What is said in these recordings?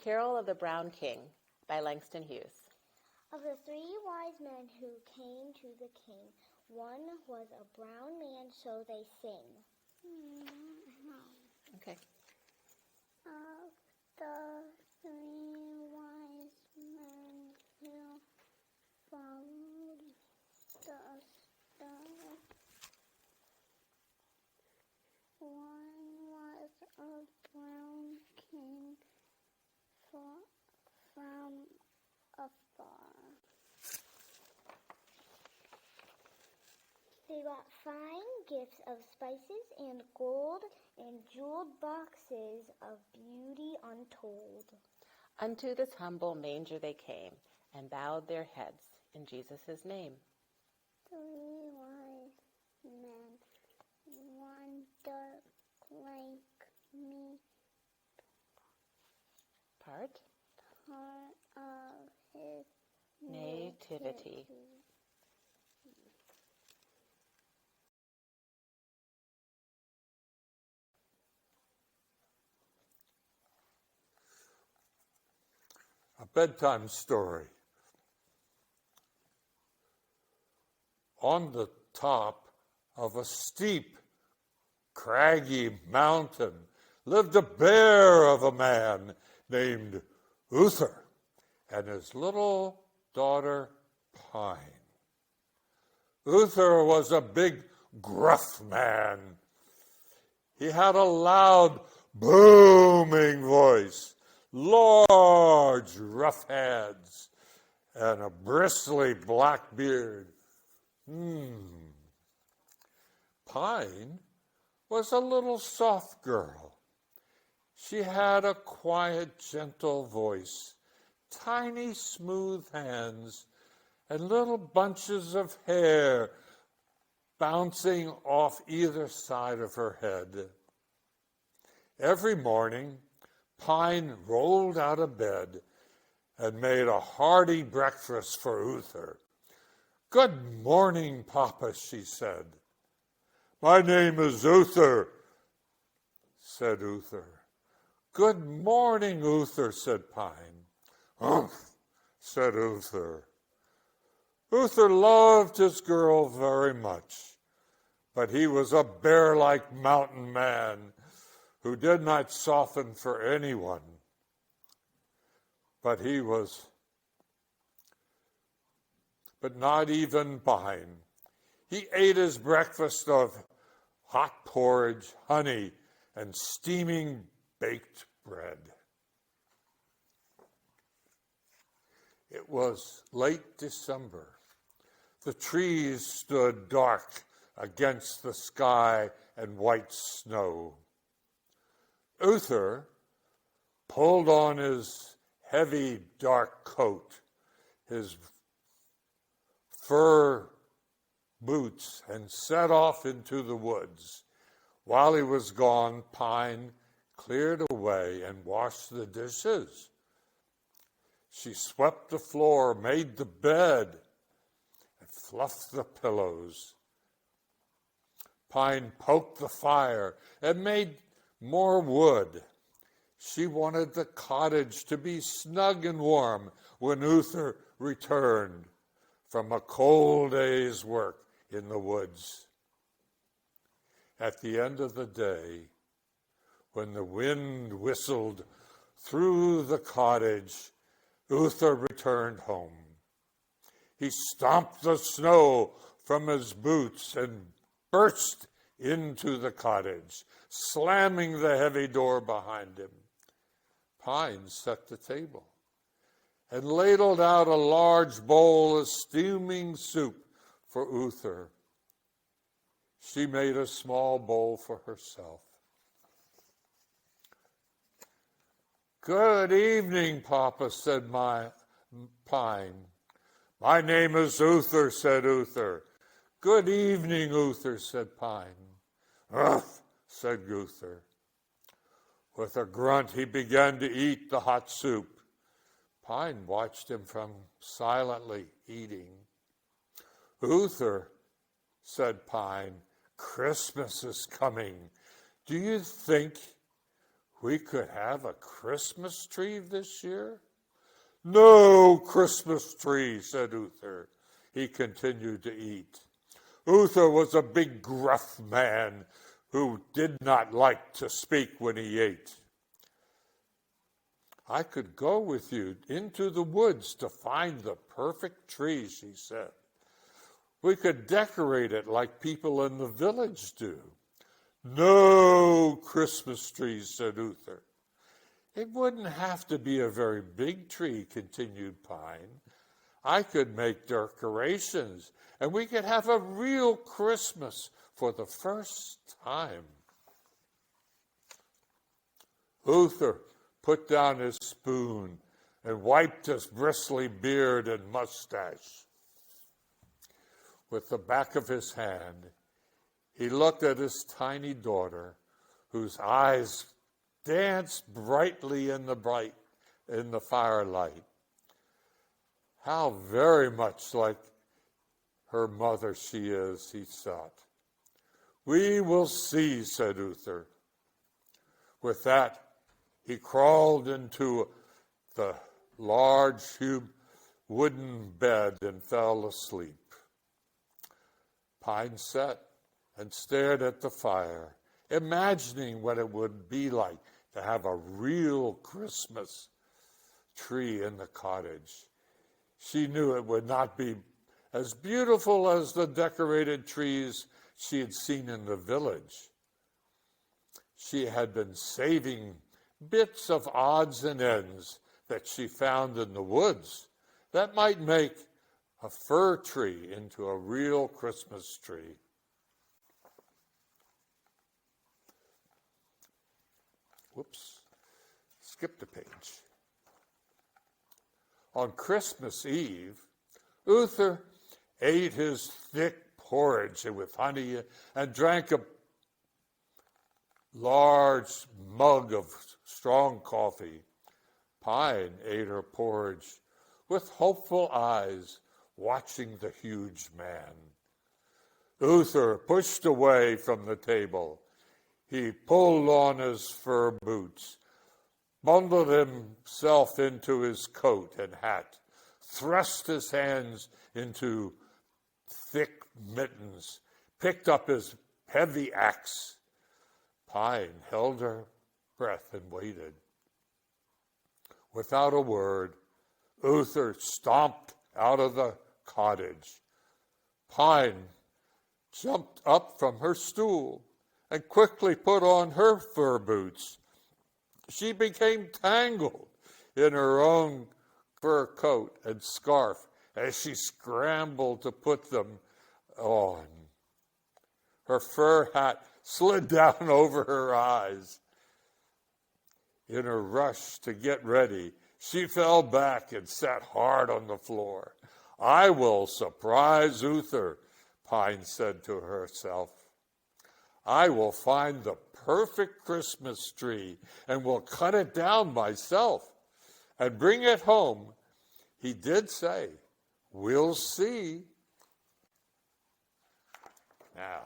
Carol of the Brown King by Langston Hughes. Of the 3 wise men who came to the king, one was a brown man, so they sing. Okay. Of the 3 wise men who followed the star, one was a brown king from afar. They brought fine gifts of spices and gold and jeweled boxes of beauty untold. Unto this humble manger they came and bowed their heads in Jesus' name. 3 wise men, one dark like me, Part of his nativity. A bedtime story. On the top of a steep, craggy mountain lived a bear of a man named Uther and his little daughter Pine. Uther was a big, gruff man. He had a loud, booming voice, large, rough hands, and a bristly black beard. Pine was a little soft girl. She had a quiet, gentle voice, tiny, smooth hands, and little bunches of hair bouncing off either side of her head. Every morning, Pine rolled out of bed and made a hearty breakfast for Uther. "Good morning, Papa," she said. "My name is Uther," said Uther. "Good morning, Uther," said Pine. "Humph," said Uther. Uther loved his girl very much, but he was a bear-like mountain man who did not soften for anyone. But not even Pine. He ate his breakfast of hot porridge, honey, and steaming baked bread. It was late December. The trees stood dark against the sky and white snow. Uther pulled on his heavy, dark coat, his fur boots, and set off into the woods. While he was gone, Pine cleared away and washed the dishes. She swept the floor, made the bed, and fluffed the pillows. Pine poked the fire and made more wood. She wanted the cottage to be snug and warm when Uther returned from a cold day's work in the woods. At the end of the day, when the wind whistled through the cottage, Uther returned home. He stomped the snow from his boots and burst into the cottage, slamming the heavy door behind him. Pine set the table and ladled out a large bowl of steaming soup for Uther. She made a small bowl for herself. "Good evening, Papa," said Pine. "My name is Uther," said Uther. "Good evening, Uther," said Pine. "Ugh," said Uther. With a grunt, he began to eat the hot soup. Pine watched him from silently eating. "Uther," said Pine, "Christmas is coming. Do you think we could have a Christmas tree this year? No Christmas tree, said Uther. He continued to eat. Uther was a big, gruff man who did not like to speak when he ate. I could go with you into the woods to find the perfect tree, she said. We could decorate it like people in the village do. No Christmas trees, said Uther. It wouldn't have to be a very big tree, continued Pine. I could make decorations, and we could have a real Christmas for the first time. Uther put down his spoon and wiped his bristly beard and mustache. With the back of his hand, he looked at his tiny daughter, whose eyes danced brightly in the firelight. How very much like her mother she is, he thought. We will see, said Uther. With that, he crawled into the large wooden bed and fell asleep. Pine sat and stared at the fire, imagining what it would be like to have a real Christmas tree in the cottage. She knew it would not be as beautiful as the decorated trees she had seen in the village. She had been saving bits of odds and ends that she found in the woods that might make a fir tree into a real Christmas tree. Whoops, skipped a page. On Christmas Eve, Uther ate his thick porridge with honey and drank a large mug of strong coffee. Pine ate her porridge with hopeful eyes, watching the huge man. Uther pushed away from the table. He pulled on his fur boots, bundled himself into his coat and hat, thrust his hands into thick mittens, picked up his heavy axe. Pine held her breath and waited. Without a word, Uther stomped out of the cottage. Pine jumped up from her stool and quickly put on her fur boots. She became tangled in her own fur coat and scarf as she scrambled to put them on. Her fur hat slid down over her eyes. In her rush to get ready, she fell back and sat hard on the floor. I will surprise Uther, Pine said to herself. I will find the perfect Christmas tree and will cut it down myself and bring it home. He did say, we'll see. Now,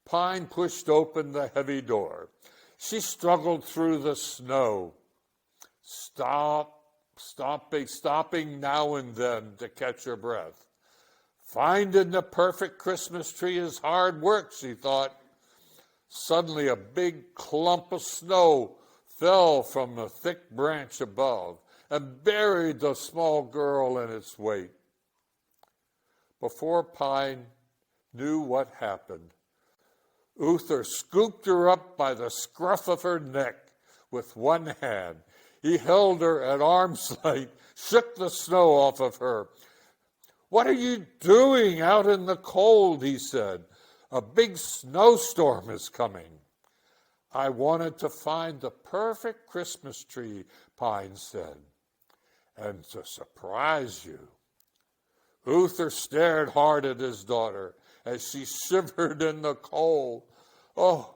Pine pushed open the heavy door. She struggled through the snow, stopping now and then to catch her breath. Finding the perfect Christmas tree is hard work, she thought. Suddenly, a big clump of snow fell from a thick branch above and buried the small girl in its weight. Before Pine knew what happened, Uther scooped her up by the scruff of her neck with one hand. He held her at arm's length, shook the snow off of her. What are you doing out in the cold? He said. A big snowstorm is coming. I wanted to find the perfect Christmas tree, Pine said, and to surprise you. Uther stared hard at his daughter as she shivered in the cold. Oh,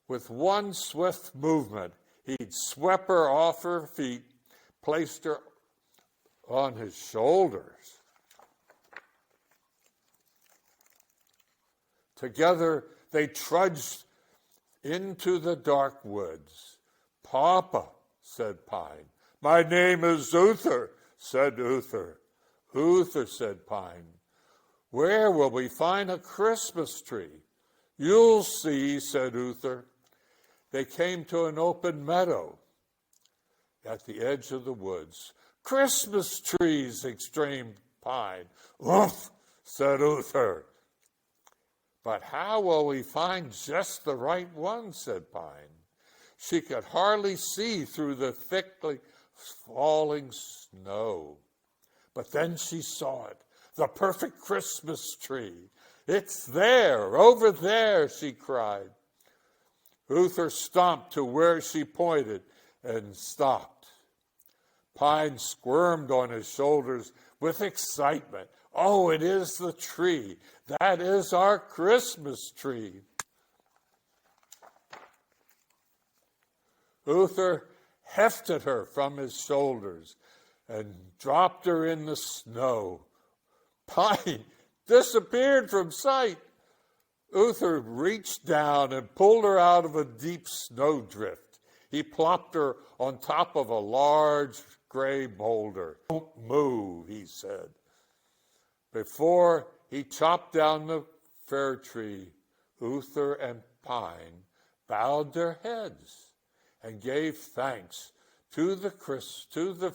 with one swift movement, he'd swept her off her feet, placed her on his shoulders. Together, they trudged into the dark woods. Papa, said Pine. My name is Uther, said Uther. Uther, said Pine. Where will we find a Christmas tree? You'll see, said Uther. They came to an open meadow at the edge of the woods. Christmas trees, exclaimed Pine. Oof, said Uther. But how will we find just the right one, said Pine. She could hardly see through the thickly falling snow. But then she saw it, the perfect Christmas tree. It's there, over there, she cried. Uther stomped to where she pointed and stopped. Pine squirmed on his shoulders with excitement. Oh, it is the tree. That is our Christmas tree. Uther hefted her from his shoulders and dropped her in the snow. Pine disappeared from sight. Uther reached down and pulled her out of a deep snowdrift. He plopped her on top of a large gray boulder. Don't move, he said. Before he chopped down the fir tree, Uther and Pine bowed their heads and gave thanks to the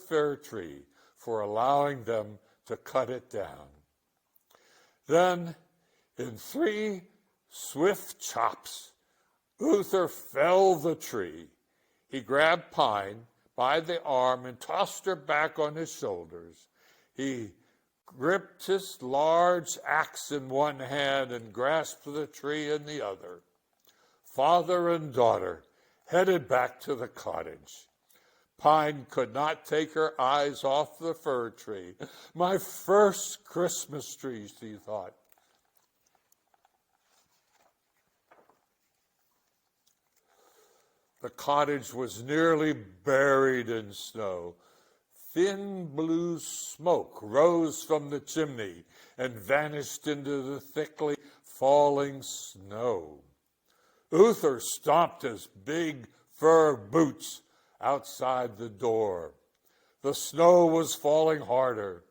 fir tree for allowing them to cut it down. Then, in 3 swift chops, Uther felled the tree. He grabbed Pine by the arm and tossed her back on his shoulders. He gripped his large axe in one hand and grasped the tree in the other. Father and daughter headed back to the cottage. Pine could not take her eyes off the fir tree. My first Christmas tree, she thought. The cottage was nearly buried in snow. Thin blue smoke rose from the chimney and vanished into the thickly falling snow. Uther stomped his big fur boots outside the door. The snow was falling harder.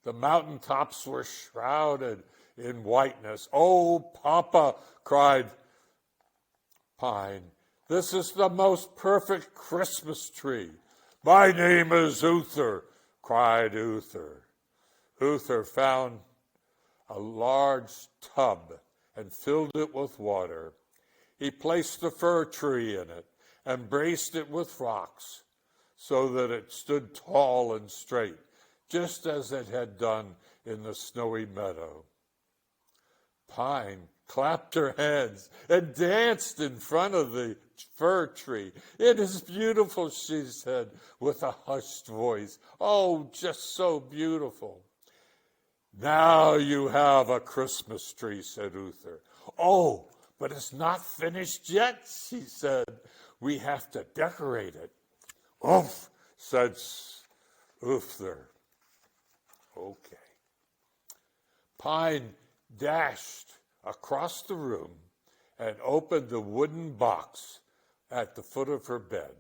The mountaintops were shrouded in whiteness. Oh, Papa, cried Pine, this is the most perfect Christmas tree. My name is Uther, cried Uther. Uther found a large tub and filled it with water. He placed the fir tree in it and braced it with rocks so that it stood tall and straight, just as it had done in the snowy meadow. Pine clapped her hands and danced in front of the fir tree. It is beautiful, she said with a hushed voice. Oh, just so beautiful. Now you have a Christmas tree, said Uther. Oh, but it's not finished yet, she said. We have to decorate it. Oof, said Uther. Okay. Pine dashed across the room and opened the wooden box at the foot of her bed.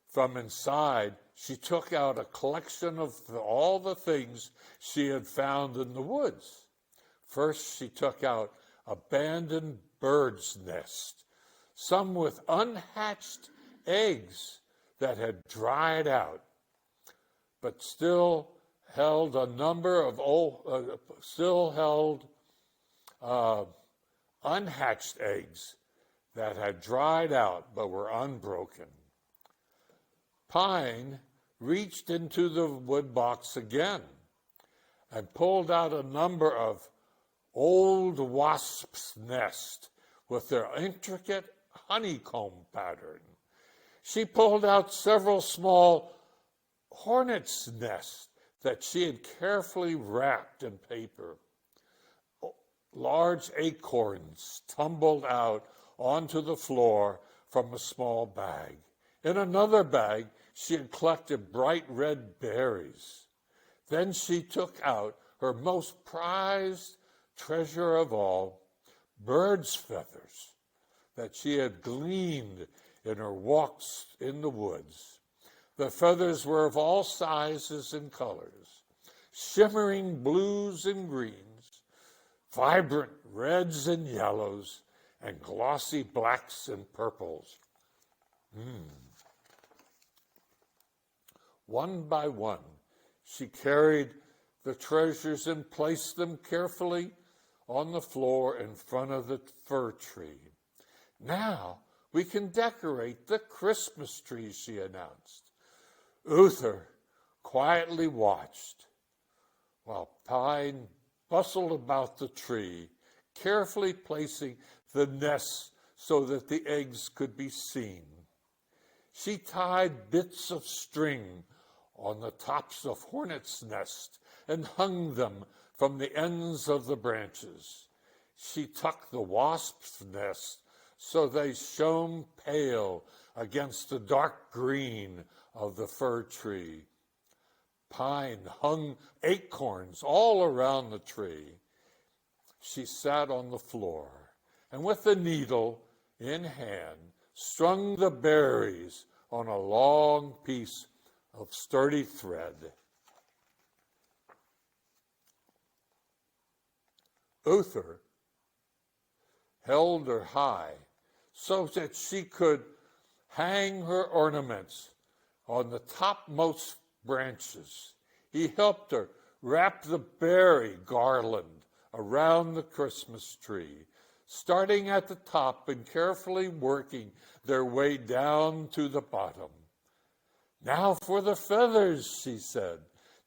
From inside, she took out a collection of all the things she had found in the woods. First, she took out abandoned bird's nest, some with unhatched eggs that had dried out, but still held a number of unhatched eggs that had dried out but were unbroken. Pine reached into the wood box again and pulled out a number of old wasps' nests with their intricate honeycomb pattern. She pulled out several small hornets' nests that she had carefully wrapped in paper. Large acorns tumbled out onto the floor from a small bag. In another bag, she had collected bright red berries. Then she took out her most prized treasure of all, birds' feathers that she had gleaned in her walks in the woods. The feathers were of all sizes and colors, shimmering blues and greens, vibrant reds and yellows, and glossy blacks and purples. One by one, she carried the treasures and placed them carefully on the floor in front of the fir tree. Now we can decorate the Christmas tree, she announced. Uther quietly watched while Pine bustled about the tree, carefully placing the nests so that the eggs could be seen. She tied bits of string on the tops of hornets' nests and hung them from the ends of the branches. She tucked the wasps' nest so they shone pale against the dark green of the fir tree. Pine hung acorns all around the tree. She sat on the floor and with the needle in hand strung the berries on a long piece of sturdy thread. Uther held her high so that she could hang her ornaments on the topmost branches. He helped her wrap the berry garland around the Christmas tree, starting at the top and carefully working their way down to the bottom. Now for the feathers, she said.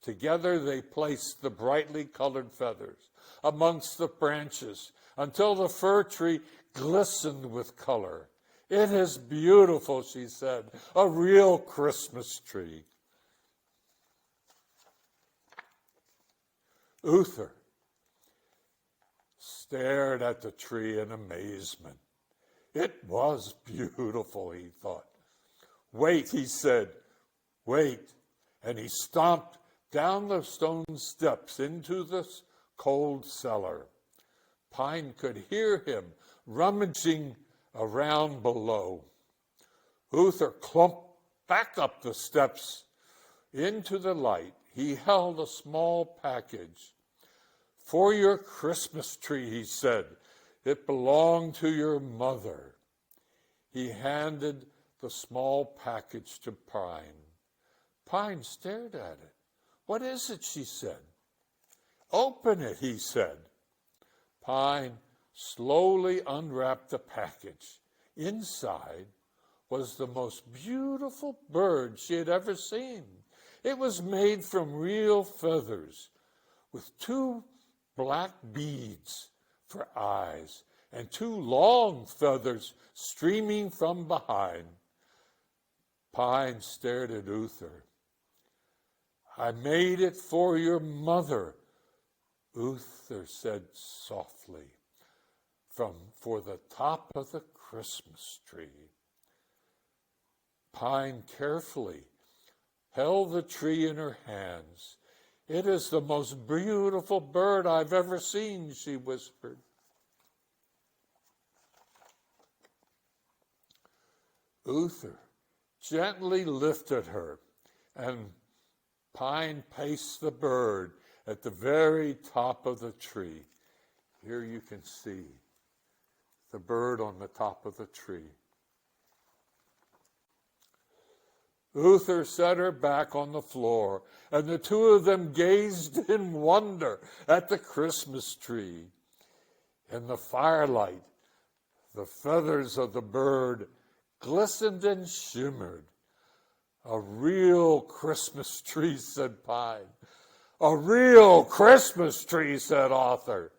Together they placed the brightly colored feathers amongst the branches until the fir tree glistened with color. It is beautiful, she said, a real Christmas tree. Uther stared at the tree in amazement. It was beautiful, he thought. Wait, he said, wait. And he stomped down the stone steps into the cold cellar. Pine could hear him rummaging around below. Uther clumped back up the steps into the light. He held a small package. For your Christmas tree, he said. It belonged to your mother. He handed the small package to Pine. Pine stared at it. What is it, she said. Open it, he said. Pine slowly unwrapped the package. Inside was the most beautiful bird she had ever seen. It was made from real feathers with 2 black beads for eyes and 2 long feathers streaming from behind. Pine stared at Uther. I made it for your mother, Uther said softly, for the top of the Christmas tree. Pine carefully held the tree in her hands. It is the most beautiful bird I've ever seen, she whispered. Uther gently lifted her, and Pine placed the bird at the very top of the tree. Here you can see the bird on the top of the tree. Uther set her back on the floor, and the 2 of them gazed in wonder at the Christmas tree. In the firelight, the feathers of the bird glistened and shimmered. A real Christmas tree, said Pine. A real Christmas tree, said Uther.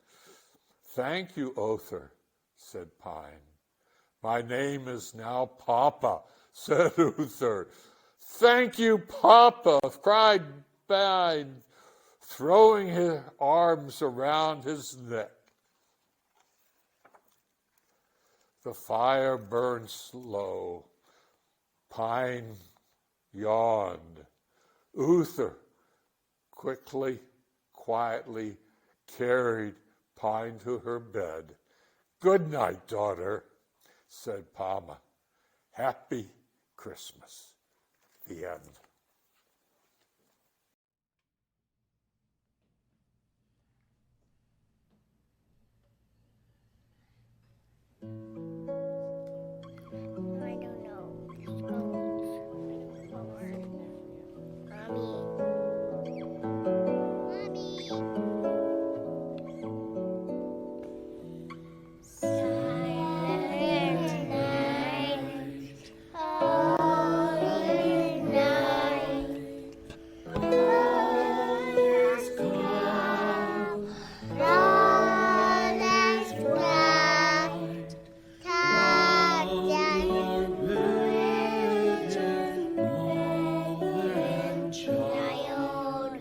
Thank you, Uther, said Pine. My name is now Papa, said Uther. Thank you, Papa, cried Pine, throwing his arms around his neck. The fire burned slow. Pine yawned. Uther quietly carried Pine to her bed, Good night, daughter, said Palma. Happy Christmas. The end. I don't know. Skulls. Mommy. Silent night, holy night, brothers come, brothers bright, touch and virgin, mother and child.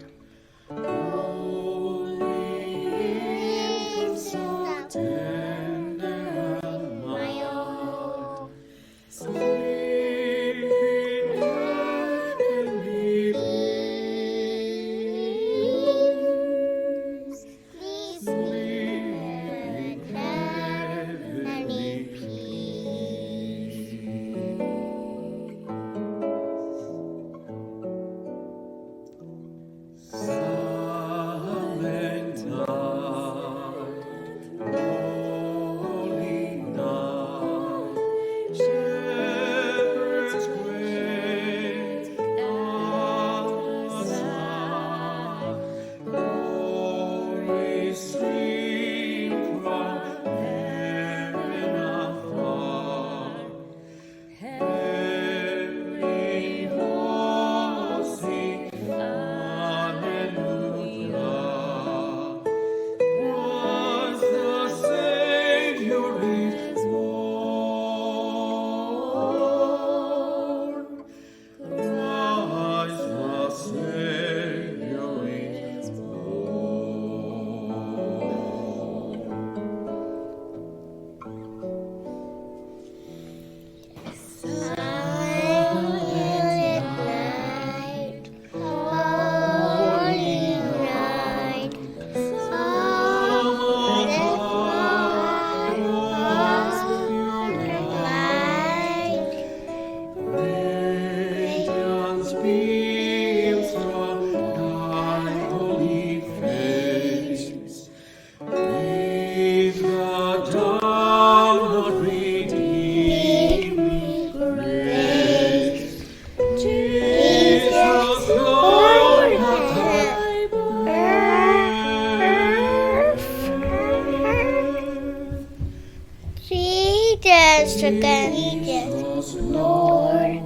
Jesus, Lord.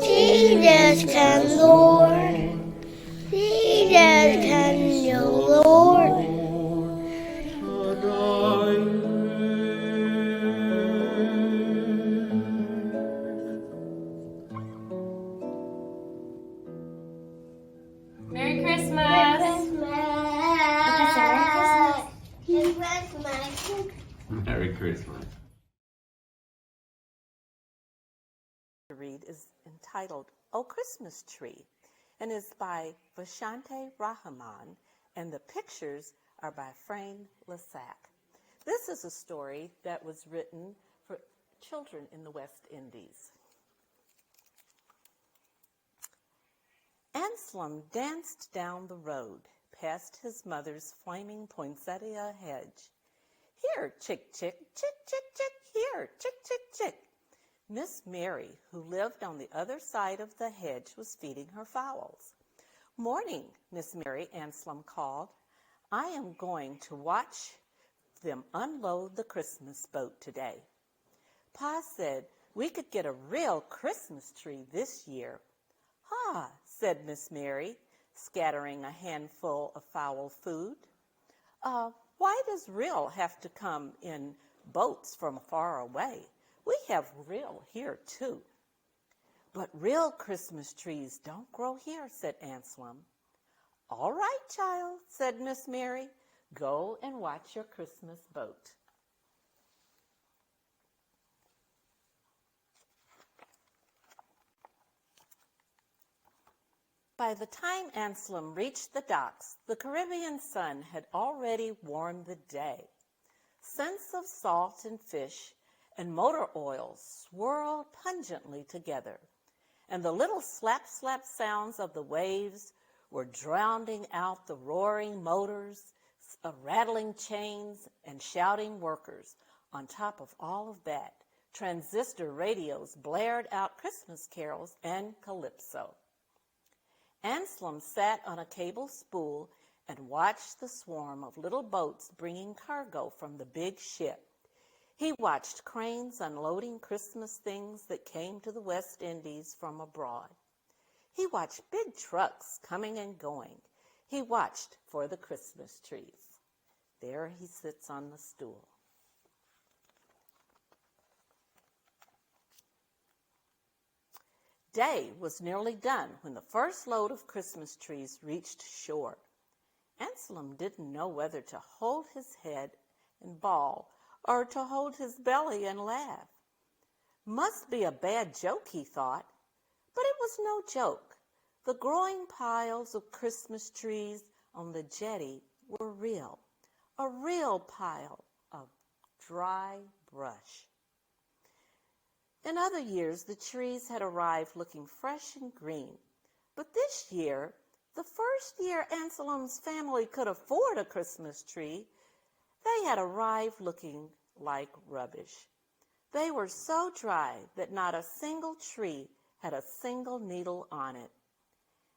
Jesus can, Lord. Jesus can, Lord. Merry Christmas! Merry Christmas. To read is entitled "O Christmas Tree" and is by Vashante Rahman, and the pictures are by Frame Lissac. This is a story that was written for children in the West Indies. Anselm danced down the road past his mother's flaming poinsettia hedge. "Here, chick, chick, chick, chick, chick, here, chick, chick, chick." Miss Mary, who lived on the other side of the hedge, was feeding her fowls. "Morning, Miss Mary," Anselm called. "I am going to watch them unload the Christmas boat today." Pa said we could get a real Christmas tree this year. "Ah," said Miss Mary, scattering a handful of fowl food. Why does real have to come in boats from far away? We have real here, too." "But real Christmas trees don't grow here," said Anselm. "All right, child," said Miss Mary. "Go and watch your Christmas boat." By the time Anselm reached the docks, the Caribbean sun had already warmed the day. Scents of salt and fish and motor oil swirled pungently together, and the little slap-slap sounds of the waves were drowning out the roaring motors, rattling chains, and shouting workers. On top of all of that, transistor radios blared out Christmas carols and calypso. Anselm sat on a cable spool and watched the swarm of little boats bringing cargo from the big ship. He watched cranes unloading Christmas things that came to the West Indies from abroad. He watched big trucks coming and going. He watched for the Christmas trees. There he sits on the stool. Day was nearly done when the first load of Christmas trees reached shore. Anselm didn't know whether to hold his head and bawl or to hold his belly and laugh. Must be a bad joke, he thought, but it was no joke. The growing piles of Christmas trees on the jetty were real, a real pile of dry brush. In other years, the trees had arrived looking fresh and green, but this year, the first year Anselm's family could afford a Christmas tree, they had arrived looking like rubbish. They were so dry that not a single tree had a single needle on it.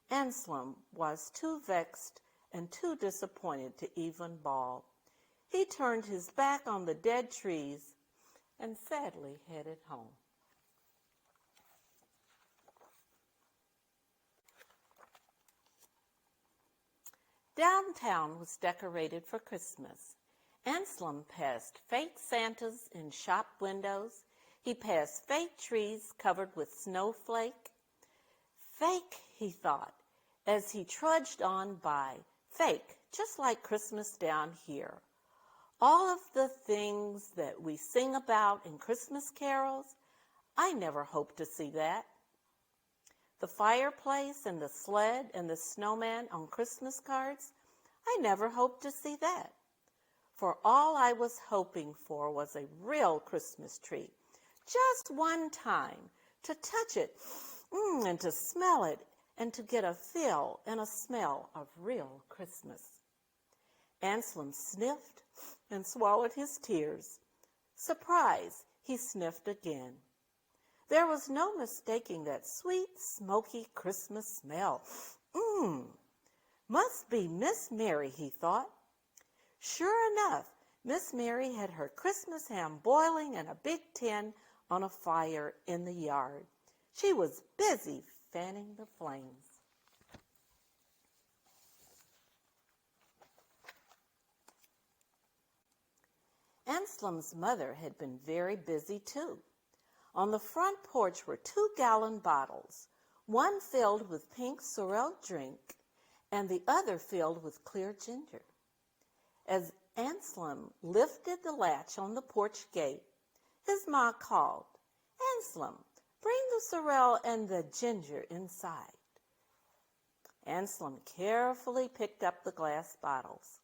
Anselm was too vexed and too disappointed to even bawl. He turned his back on the dead trees and sadly headed home. Downtown was decorated for Christmas. Anselm passed fake Santas in shop windows. He passed fake trees covered with snowflake. Fake, he thought, as he trudged on by. Fake, just like Christmas down here. All of the things that we sing about in Christmas carols, I never hoped to see that. The fireplace and the sled and the snowman on Christmas cards, I never hoped to see that. For all I was hoping for was a real Christmas tree, just one time, to touch it and to smell it and to get a feel and a smell of real Christmas. Anselm sniffed and swallowed his tears. Surprised, he sniffed again. There was no mistaking that sweet, smoky Christmas smell. Must be Miss Mary, he thought. Sure enough, Miss Mary had her Christmas ham boiling in a big tin on a fire in the yard. She was busy fanning the flames. Anselm's mother had been very busy too. On the front porch were 2-gallon bottles, one filled with pink sorrel drink and the other filled with clear ginger. As Anselm lifted the latch on the porch gate, his ma called, "Anselm, bring the sorrel and the ginger inside." Anselm carefully picked up the glass bottles.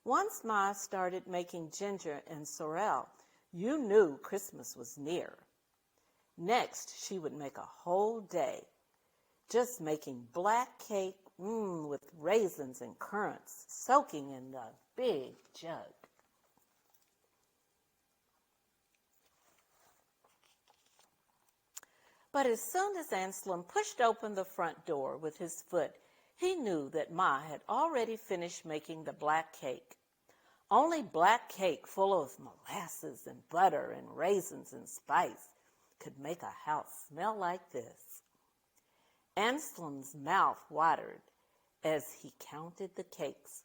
Once Ma started making ginger and sorrel, you knew Christmas was near. Next, she would make a whole day, just making black cake with raisins and currants, soaking in the big jug. But as soon as Anselm pushed open the front door with his foot, he knew that Ma had already finished making the black cake. Only black cake full of molasses and butter and raisins and spice could make a house smell like this. Anselm's mouth watered as he counted the cakes.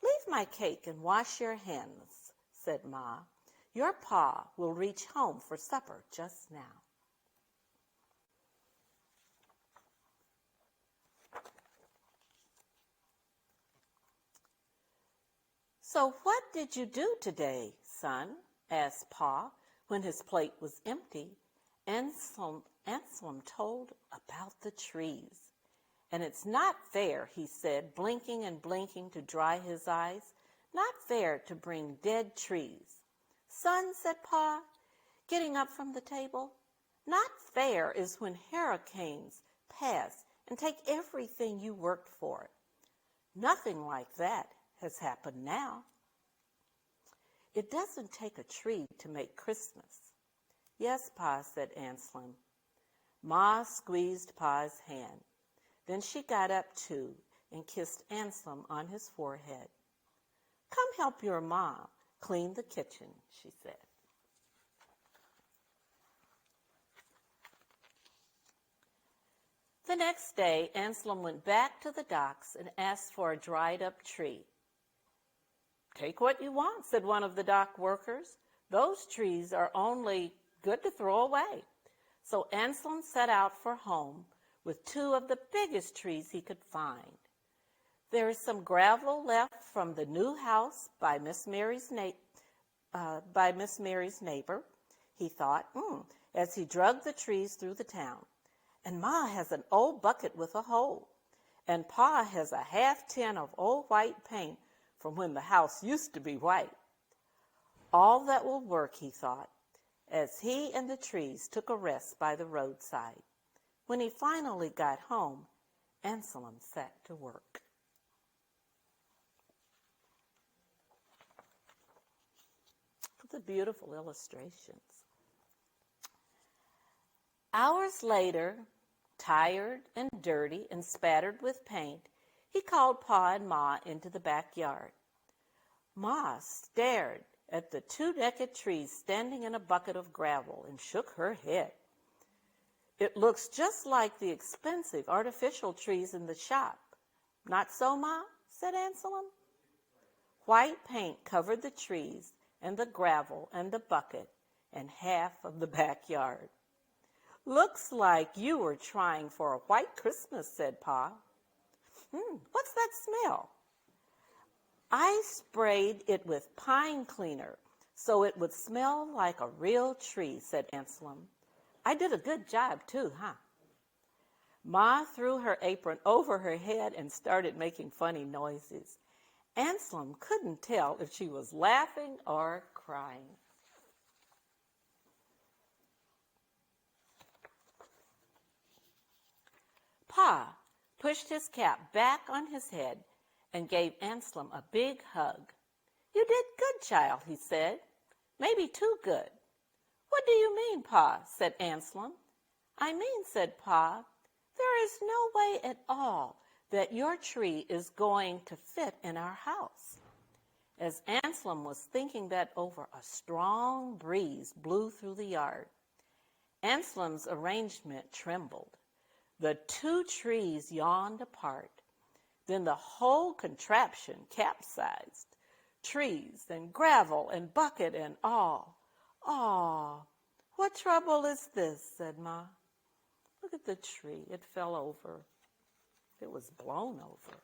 "Leave my cake and wash your hands," said Ma. "Your pa will reach home for supper just now." "So what did you do today, son?" asked Pa when his plate was empty. Anselm told about the trees. "And it's not fair," he said, blinking and blinking to dry his eyes, "not fair to bring dead trees. Son, said Pa, getting up from the table, not fair is when hurricanes pass and take everything you worked for. Nothing like that has happened now. It doesn't take a tree to make Christmas. Yes, Pa, said Anselm. Ma squeezed Pa's hand. Then she got up too and kissed Anselm on his forehead. Come help your ma clean the kitchen, she said. The next day, Anselm went back to the docks and asked for a dried-up tree. Take what you want, said one of the dock workers. Those trees are only good to throw away. So Anselm set out for home with two of the biggest trees he could find. There is some gravel left from the new house by Miss Mary's neighbor, he thought, as he dragged the trees through the town. And Ma has an old bucket with a hole, and Pa has a half tin of old white paint from when the house used to be white. All that will work, he thought, as he and the trees took a rest by the roadside. When he finally got home, Anselm sat to work. The beautiful illustrations. Hours later, tired and dirty and spattered with paint, he called Pa and Ma into the backyard. Ma stared at the two-decked trees standing in a bucket of gravel and shook her head. It looks just like the expensive artificial trees in the shop. Not so, Ma? Said Anselm. White paint covered the trees and the gravel and the bucket and half of the backyard. Looks like you were trying for a white Christmas, said Pa. What's that smell? I sprayed it with pine cleaner so it would smell like a real tree, said Anselm. I did a good job too, huh? Ma threw her apron over her head and started making funny noises. Anselm couldn't tell if she was laughing or crying. Pa pushed his cap back on his head and gave Anselm a big hug. You did good, child, he said. Maybe too good. What do you mean, Pa? Said Anselm. I mean, said Pa, there is no way at all that your tree is going to fit in our house. As Anselm was thinking that over, a strong breeze blew through the yard. Anselm's arrangement trembled. The two trees yawned apart. Then the whole contraption capsized. Trees and gravel and bucket and all. "Aw, what trouble is this?" said Ma. "Look at the tree. It fell over. It was blown over."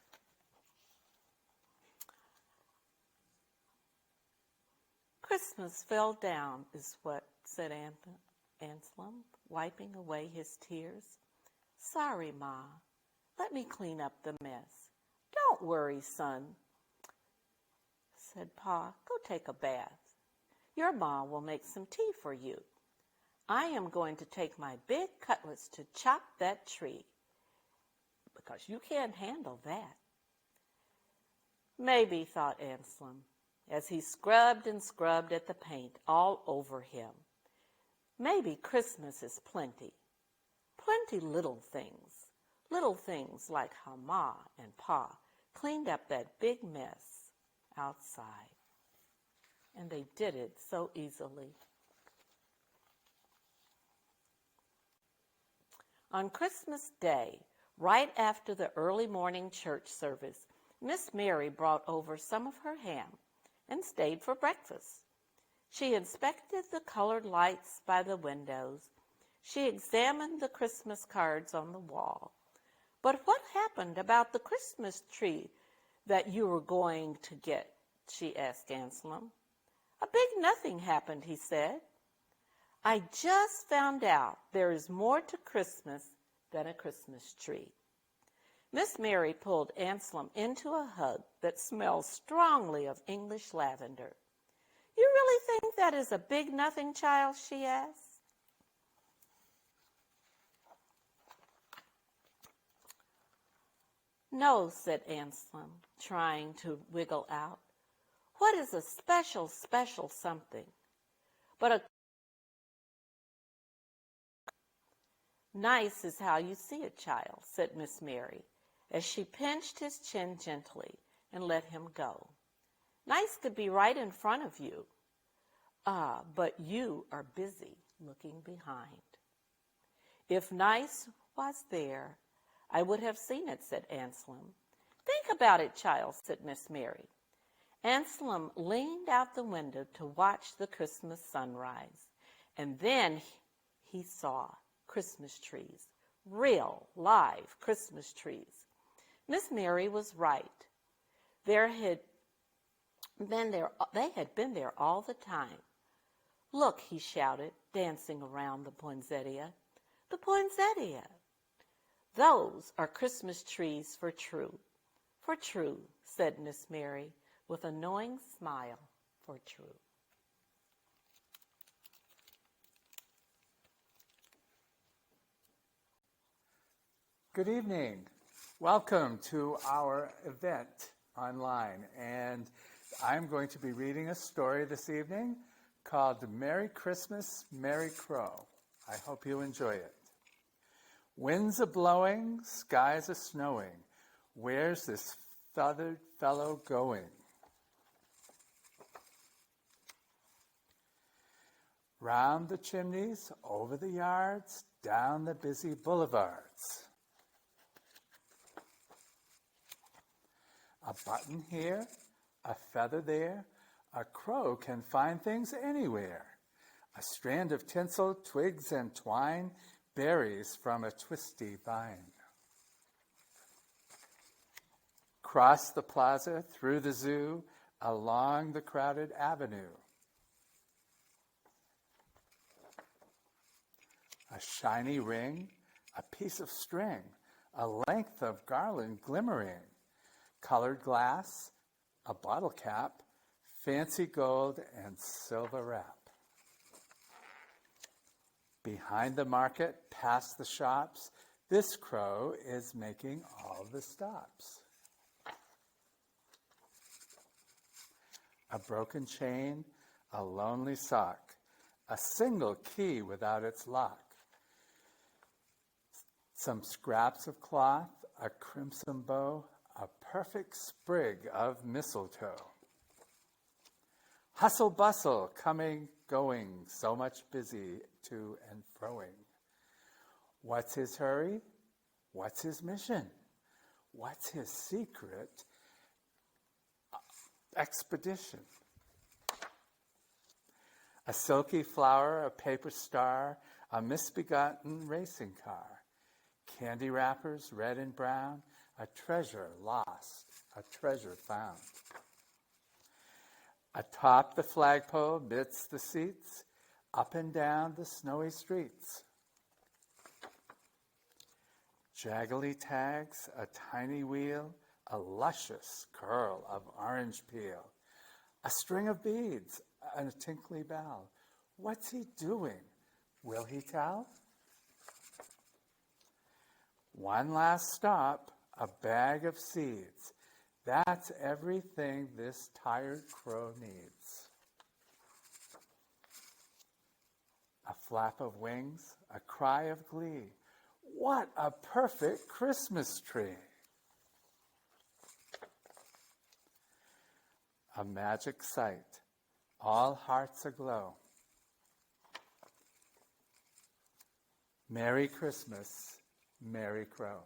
Christmas fell down, is what said Anselm, wiping away his tears. "Sorry, Ma. Let me clean up the mess." "Don't worry, son," said Pa. "Go take a bath. Your Ma will make some tea for you. I am going to take my big cutlass to chop that tree, because you can't handle that." Maybe, thought Anselm, as he scrubbed and scrubbed at the paint all over him. Maybe Christmas is plenty little things like how Ma and Pa cleaned up that big mess outside. And they did it so easily. On Christmas Day, right after the early morning church service, Miss Mary brought over some of her ham and stayed for breakfast. She inspected the colored lights by the windows. She examined the Christmas cards on the wall. "But what happened about the Christmas tree that you were going to get?" she asked Anselm. "A big nothing happened," he said. "I just found out there is more to Christmas than a Christmas tree." Miss Mary pulled Anselm into a hug that smelled strongly of English lavender. You really think that is a big nothing, child? She asked. No, said Anselm, trying to wiggle out. What is a special, special something? But a nice is how you see it, child, said Miss Mary, as she pinched his chin gently and let him go. Nice could be right in front of you. Ah, but you are busy looking behind. If nice was there, I would have seen it, said Anselm. Think about it, child, said Miss Mary. Anselm leaned out the window to watch the Christmas sunrise, and then he saw Christmas trees, real, live Christmas trees. Miss Mary was right. They had been there all the time. Look, he shouted, dancing around the poinsettia. The poinsettia! Those are Christmas trees for true, said Miss Mary, with a knowing smile, for true. Good evening. Welcome to our event online. And I'm going to be reading a story this evening called Merry Christmas, Merry Crow. I hope you enjoy it. Winds a-blowing, skies a-snowing. Where's this feathered fellow going? Round the chimneys, over the yards, down the busy boulevards. A button here, a feather there, a crow can find things anywhere. A strand of tinsel, twigs and twine, berries from a twisty vine. Cross the plaza, through the zoo, along the crowded avenue. A shiny ring, a piece of string, a length of garland glimmering, colored glass, a bottle cap, fancy gold and silver wrap. Behind the market, past the shops, this crow is making all the stops. A broken chain, a lonely sock, a single key without its lock, some scraps of cloth, a crimson bow, a perfect sprig of mistletoe. Hustle bustle, coming, going, so much busy to and froing. What's his hurry? What's his mission? What's his secret expedition? A silky flower, a paper star, a misbegotten racing car. Candy wrappers, red and brown, a treasure lost, a treasure found. Atop the flagpole, midst the seats, up and down the snowy streets. Jaggly tags, a tiny wheel, a luscious curl of orange peel, a string of beads, and a tinkly bell. What's he doing? Will he tell? One last stop, a bag of seeds. That's everything this tired crow needs. A flap of wings, a cry of glee. What a perfect Christmas tree! A magic sight, all hearts aglow. Merry Christmas, Merry Crow.